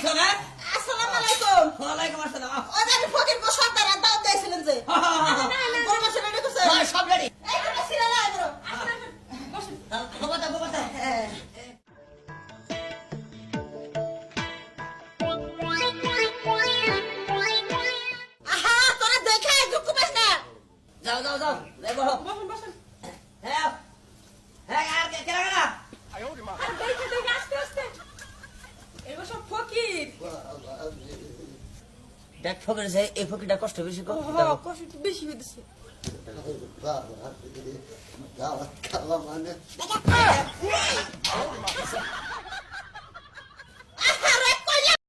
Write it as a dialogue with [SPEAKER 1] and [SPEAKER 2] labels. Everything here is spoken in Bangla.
[SPEAKER 1] আইছো না?
[SPEAKER 2] আসসালামু আলাইকুম।
[SPEAKER 1] ওয়ালাইকুম আসসালাম।
[SPEAKER 2] ওই যে আমি ফকির বউ সর্দার দাওয়াত দিয়েছিলেন যে। বড় মাসে রেডি করছে।
[SPEAKER 1] হ্যাঁ, সব ready।
[SPEAKER 2] এই তো ছিলা না বড়। বসুন।
[SPEAKER 1] বাবা, বাবা।
[SPEAKER 2] হ্যাঁ। আহা তোরা দেখে দুঃখ পাস না।
[SPEAKER 1] যাও, যাও, যাও। এই বসো।
[SPEAKER 2] বসুন বসুন।
[SPEAKER 1] হ্যাঁ, হ্যাঁ, আর কেনা কেনা?
[SPEAKER 2] আর দেখে দেখে আস্তে আস্তে। এগুলো সব ফকির।
[SPEAKER 1] দেখ ফকির যে এই ফকিরটা কষ্ট বেশি কর।
[SPEAKER 2] কষ্ট একটু বেশি হইতেছে।
[SPEAKER 3] দাওয়াত খাওয়া মানে